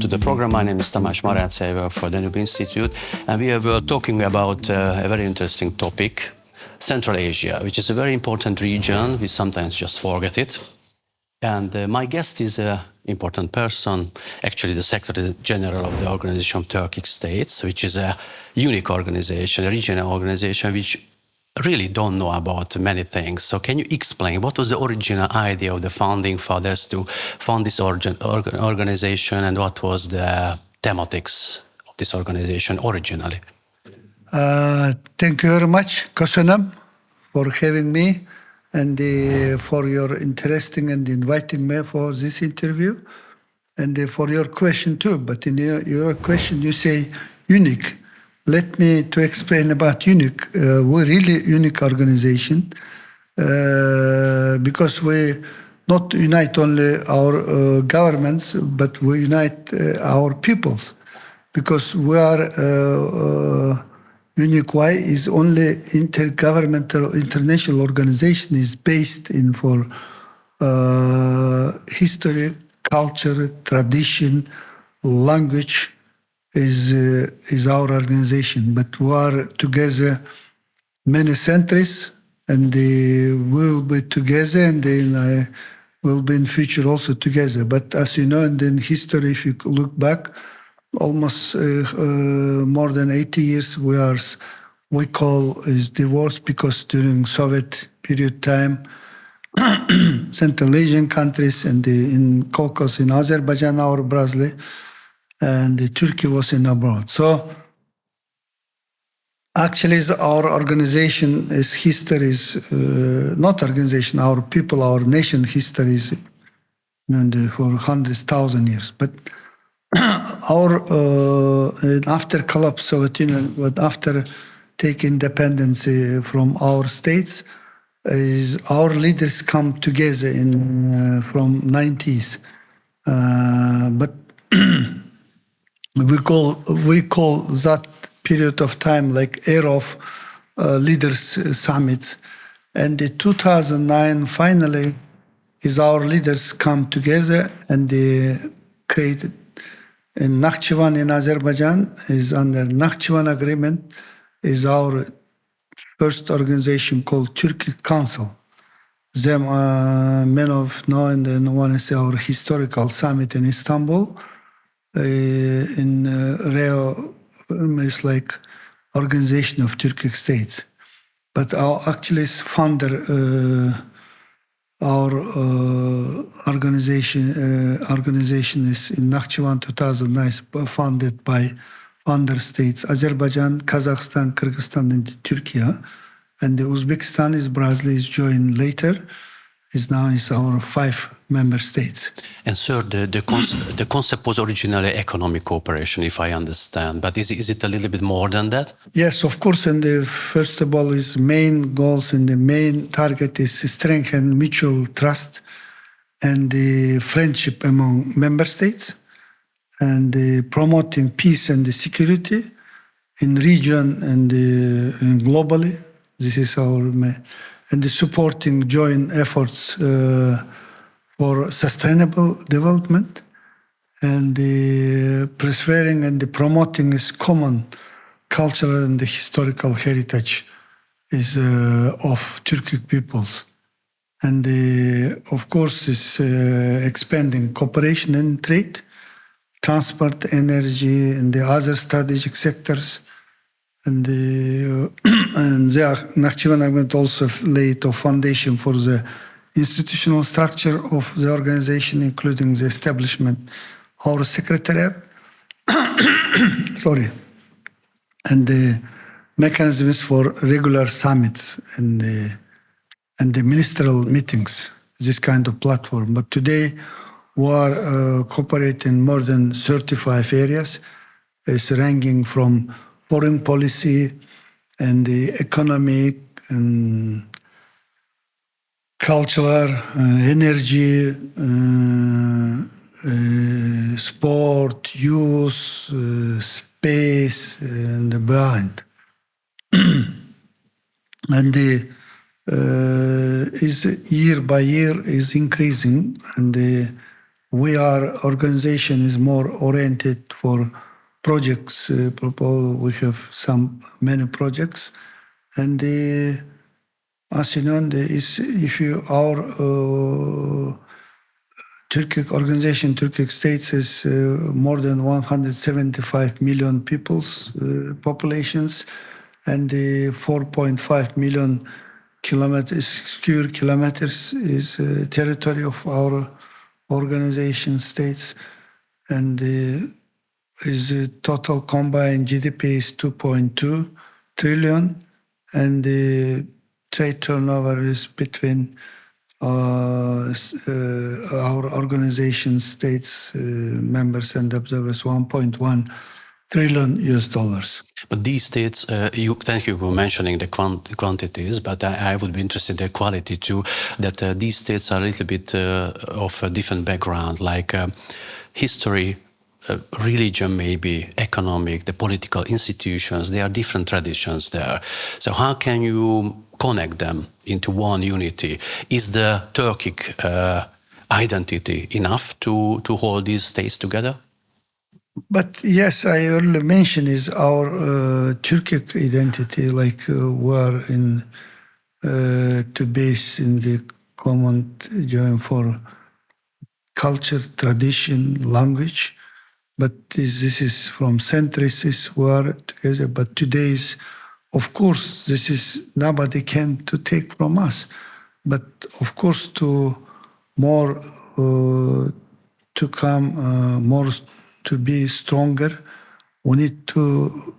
to the program. My name is Tamás Marác. I work for the Danube Institute, and we were talking about a very interesting topic, Central Asia, which is a very important region. We sometimes just forget it. And my guest is an important person, actually the Secretary General of the Organization of Turkic States, which is a unique organization, a regional organization, which really don't know about many things. So can you explain what was the original idea of the founding fathers to found this organization, and what was the thematics of this organization originally? Thank you very much, Kosunam, for having me and for your interesting and inviting me for this interview, and for your question too. But in your question, you say unique. Let me to explain about unique. We're really unique organization because we not unite only our governments, but we unite our peoples, because we are unique. Why is only intergovernmental international organization is based in for history, culture, tradition, language. Is our organization, but we are together many centuries, and we'll be together, and then will be in future also together. But as you know, in history, if you look back, almost more than 80 years, we call is divorce, because during Soviet period time, Central Asian countries and in Caucasus, in Azerbaijan, our Brazil, and Turkey was in abroad. So actually our organization is history is not organization, our people, our nation history is for hundreds, thousand years. But our after collapse Soviet Union, but after taking independence from our states, is our leaders come together in from 90s, but we call that period of time like era of leaders summits. And in 2009 finally is our leaders come together, and they created in Nakhchivan in Azerbaijan, is under Nakhchivan agreement, is our first organization called Turkic Council. Them many of know, and then one is our historical summit in Istanbul. In Rio is like Organization of Turkic States, but our actually founder, our organization is in Nakhchivan 2009, founded by founder states Azerbaijan, Kazakhstan, Kyrgyzstan, and Turkey, and the Uzbekistan is Brazil is joined later. Is now is our 5 member states. And sir, the concept was originally economic cooperation, if I understand, but is it a little bit more than that? Yes, of course, and the first of all is main goals and the main target is strengthen mutual trust and the friendship among member states, and promoting peace and the security in region and globally. This is our main. And supporting joint efforts for sustainable development, and preserving and promoting is common cultural and historical heritage is of Turkic peoples. And of course is expanding cooperation in trade, transport, energy, and the other strategic sectors. And the Nakhchivan agreement also laid a foundation for the institutional structure of the organization, including the establishment of our secretariat, sorry, and the mechanisms for regular summits and the ministerial meetings, this kind of platform. But today we are cooperating in more than 35 areas, it's ranging from foreign policy and the economic and cultural, energy, sport, youth, space, and beyond. And is year by year is increasing, and organization is more oriented for projects. We have many projects, and as you know, our Turkic organization, Turkic States, is more than 175 million populations, and 4.5 million square kilometers is territory of our organization states, and is total combined GDP is 2.2 trillion, and the trade turnover is between our organization states, members and observers, 1.1 trillion US dollars. But these states, thank you for mentioning the quantities, but I would be interested in the quality too, that these states are a little bit of a different background, like history, religion maybe, economic, the political institutions, there are different traditions there. So how can you connect them into one unity? Is the Turkic identity enough to hold these states together? But yes, I earlier mentioned is our Turkic identity, like we are to base in the common join for culture, tradition, language. But this is from centuries we are together. But today's, of course, this is nobody can to take from us. But of course, to be stronger, we need to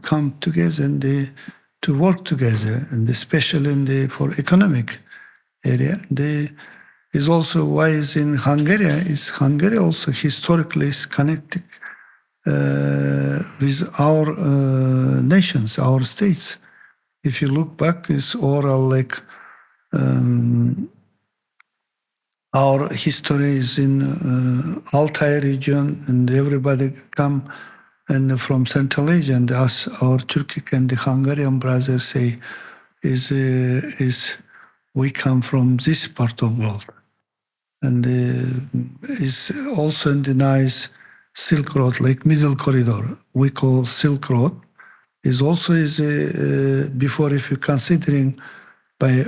come together and to work together, and especially for economic area. Is also why is in Hungary also historically is connected with our nations, our states. If you look back, it's oral like our history is in Altai region, and everybody come and from Central Asia, and us, our Turkic and the Hungarian brothers say is we come from this part of the world. And is also in the nice Silk Road, like Middle Corridor, we call Silk Road, is also before, if you're considering by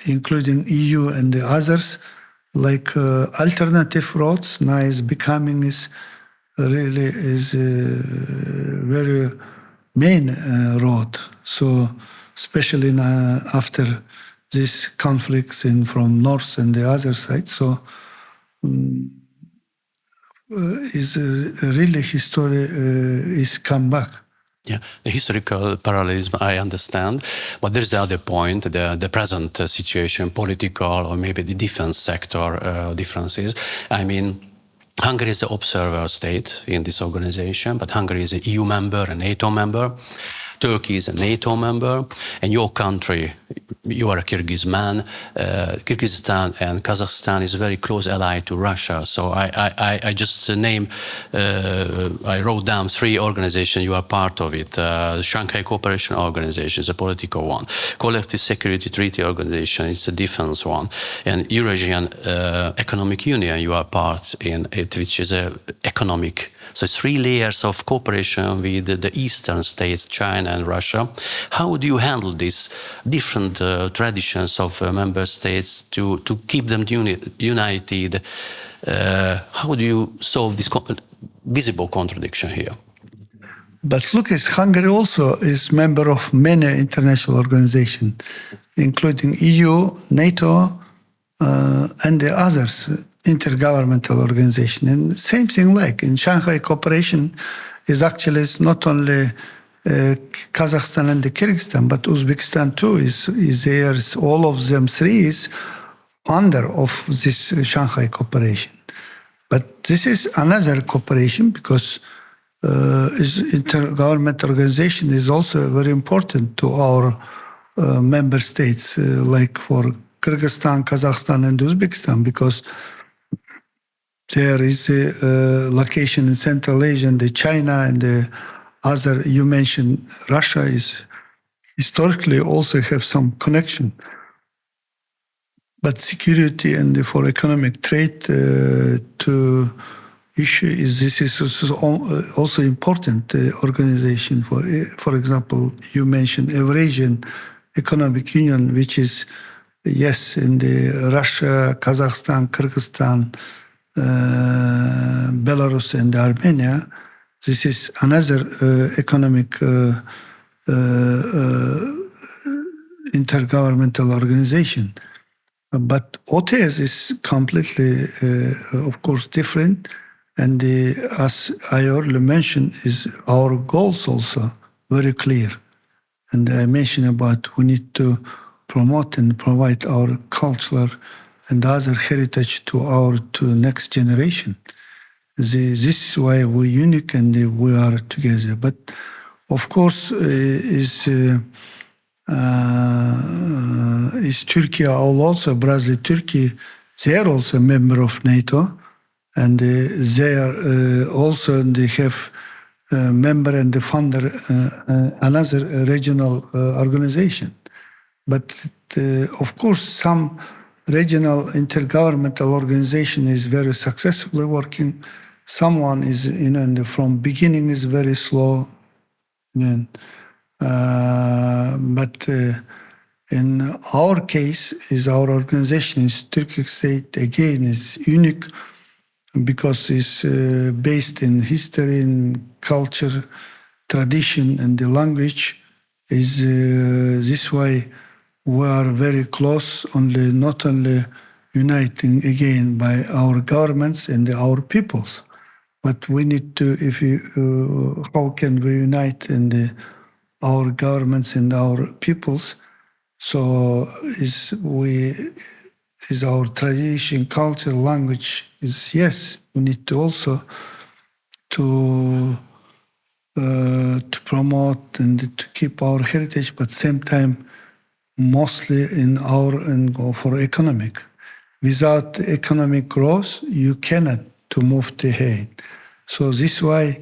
including EU and the others, like alternative roads, now is becoming really very main road. So especially now after these conflicts from north and the other side, so is really history is come back. Yeah, the historical parallelism I understand, but there's the other point, the present situation, political or maybe the defense sector differences. I mean, Hungary is the observer state in this organization, but Hungary is a EU member, a NATO member. Turkey is a NATO member, and your country, you are a Kyrgyz man. Kyrgyzstan and Kazakhstan is a very close ally to Russia. So I just I wrote down 3 organizations. You are part of it. The Shanghai Cooperation Organization is a political one. Collective Security Treaty Organization is a defense one. And Eurasian Economic Union, you are part in it, which is a economic. So it's 3 layers of cooperation with the eastern states, China and Russia. How do you handle these different traditions of member states to keep them united? How do you solve this visible contradiction here? But look, Hungary also is member of many international organizations, including EU, NATO, and the others. Intergovernmental organization, and same thing like in Shanghai Cooperation is actually not only Kazakhstan and the Kyrgyzstan, but Uzbekistan too is there. All of them 3 is under of this Shanghai Cooperation. But this is another cooperation because intergovernmental organization is also very important to our member states, like for Kyrgyzstan, Kazakhstan, and Uzbekistan, because there is a location in Central Asia, and China and the other, you mentioned Russia is historically also have some connection. But security and for economic trade to issue this is also important organization. For example, you mentioned Eurasian Economic Union, which is yes in the Russia, Kazakhstan, Kyrgyzstan, Belarus, and Armenia. This is another economic intergovernmental organization. But OTS is completely, of course, different. And as I earlier mentioned, is our goals also very clear. And I mentioned about we need to promote and provide our culture and other heritage to next generation. This is why we're unique and we are together. But of course, is Turkey also Brazil, Turkey? They are also a member of NATO, and they are also they have member and the funder another regional organization. But of course, some regional intergovernmental organization is very successfully working. Someone is, and from beginning is very slow. But in our case, is our organization is Turkic State again is unique because it's based in history, in culture, tradition, and the language. Is this way we are very close. Not only uniting again by our governments and our peoples, but we need to. How can we unite in our governments and our peoples? So is our tradition, culture, language is yes. We need to also to promote and to keep our heritage, but same time mostly for economic. Without economic growth, you cannot to move to ahead. So this why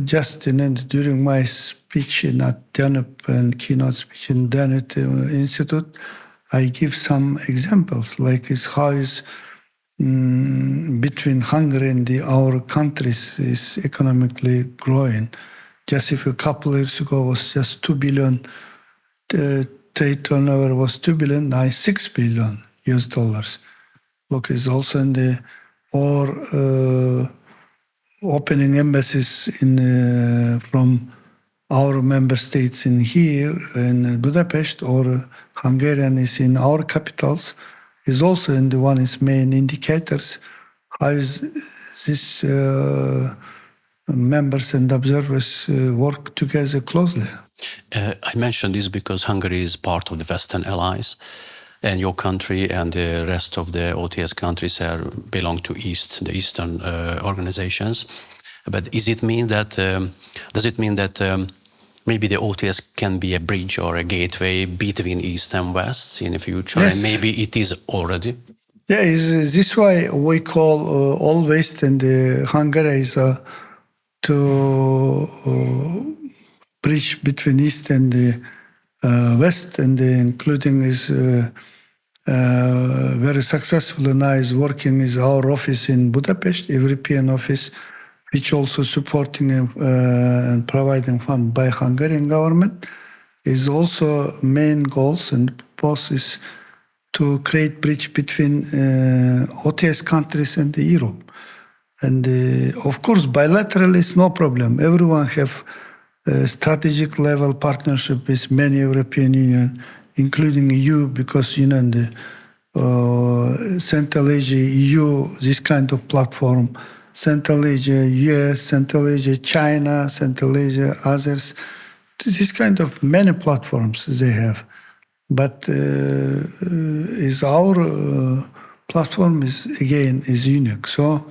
just during my speech at Danube and keynote speech in Danube Institute, I give some examples like how is between Hungary and our countries is economically growing. Just a couple years ago was just 2 billion. Trade turnover was 2 billion, now $6 billion US dollars. Look, is also in the opening embassies from our member states in here in Budapest, or Hungarian is in our capitals, is also in the one is main indicators. How is this members and observers work together closely? I mentioned this because Hungary is part of the Western Allies, and your country and the rest of the OTS countries belong to the Eastern organizations. But does it mean that maybe the OTS can be a bridge or a gateway between East and West in the future? Yes. And maybe it is already? Yeah, is this why we call always and Hungary is to bridge between East and the West, and including is very successful and is working is our office in Budapest, European office, which also supporting and providing fund by Hungarian government, is also main goals and purpose is to create bridge between OTS countries and Europe. And of course, bilateral is no problem. Everyone have strategic level partnership with many European Union, including EU, because in the Central Asia, EU, this kind of platform, Central Asia, US, Central Asia, China, Central Asia, others, this kind of many platforms they have. But is our platform is unique. So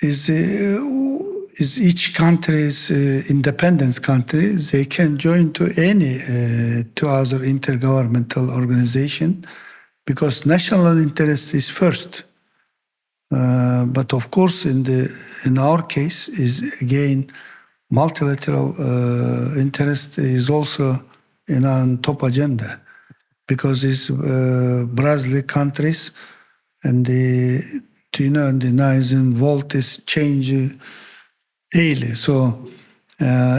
is each country's independent country, they can join to any to other intergovernmental organization because national interest is first. But of course, in our case, is again multilateral interest is also on top agenda, because it's Brazil countries and the now is involved is change daily. So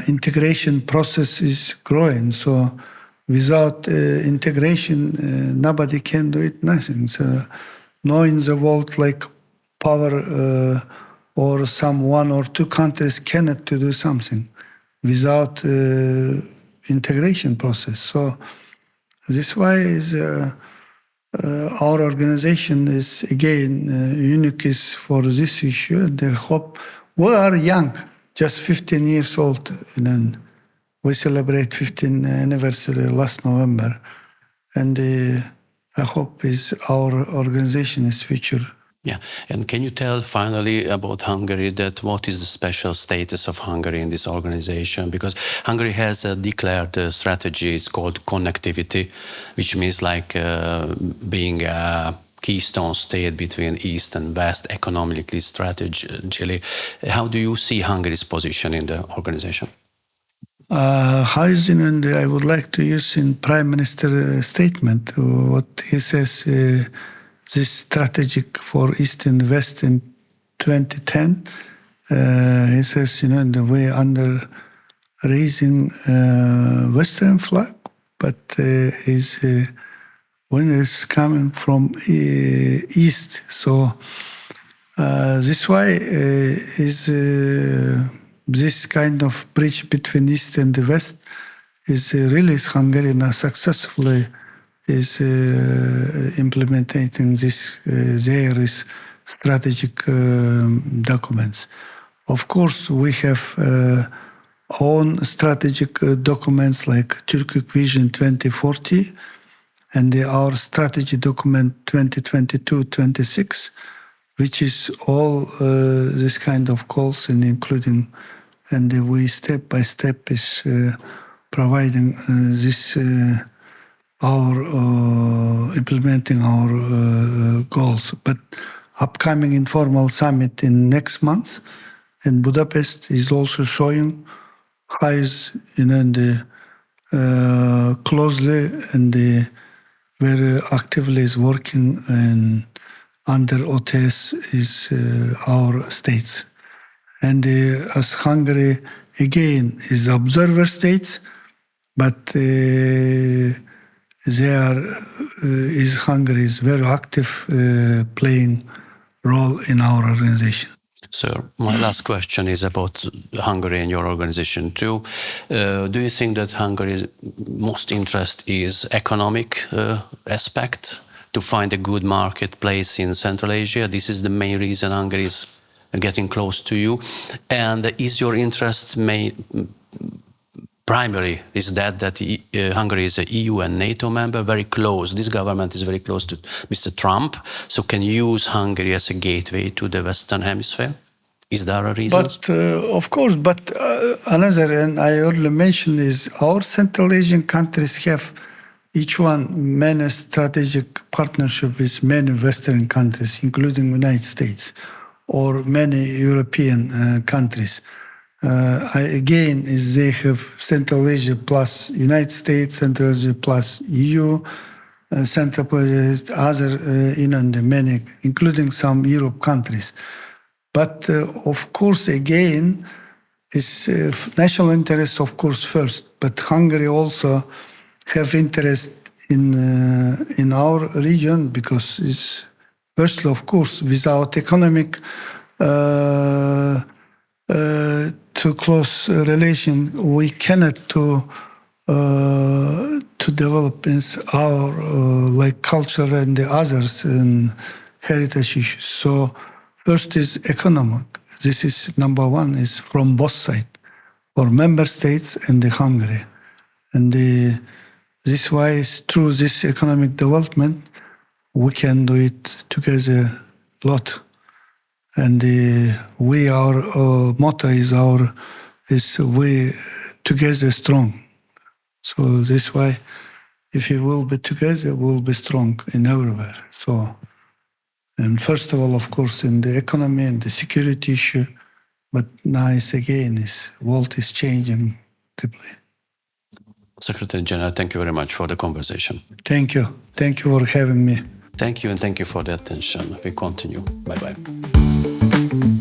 integration process is growing. So without integration, nobody can do it. Nothing. So knowing the world like power or some one or two countries cannot to do something without integration process. So this why is our organization is again unique is for this issue. They hope we are young, just 15 years old, and we celebrate 15th anniversary last November, and I hope is our organization is future. Yeah, and can you tell finally about Hungary that what is the special status of Hungary in this organization? Because Hungary has a declared strategy, it's called connectivity, which means like being a keystone state between East and West economically, strategically. How do you see Hungary's position in the organization? And I would like to use in Prime Minister statement what he says. This strategic for East and West in 2010, he says, the way under raising Western flag, but is when it's coming from East. So this why is this kind of bridge between East and the West is really Hungary now successfully is implementing this their strategic documents. Of course, we have own strategic documents like Turkic Vision 2040 and our strategy document 2022-26, which is all this kind of goals and including, and we step by step is providing this our implementing our goals. But upcoming informal summit in next month in Budapest is also showing how is closely and very actively is working and under OTS is our states. And as Hungary again is observer states, but Hungary is very active playing role in our organization. So my last question is about Hungary and your organization too. Do you think that Hungary's most interest is economic aspect, to find a good marketplace in Central Asia? This is the main reason Hungary is getting close to you. And is your interest primary is that Hungary is a EU and NATO member, very close. This government is very close to Mr. Trump, so can use Hungary as a gateway to the Western Hemisphere? Is there a reason? But of course, but another, and I already mentioned, is our Central Asian countries have each one many strategic partnership with many Western countries, including the United States or many European countries. Again, is they have Central Asia plus United States, Central Asia plus EU, Central Asia, other, and many, including some Europe countries. But of course, again, is national interest, of course, first. But Hungary also have interest in our region because it's firstly, of course, without economic to close relation, we cannot to develop our like culture and the others and heritage issues. So first is economic. This is number one, is from both sides, for member states and the Hungary. And this why is through this economic development, we can do it together a lot. And our motto is we together strong. So this why, if we will be together, we'll be strong in everywhere. So, and first of all, of course, in the economy and the security issue, But now world is changing deeply. Secretary General, thank you very much for the conversation. Thank you. Thank you for having me. Thank you, and thank you for the attention. We continue. Bye-bye.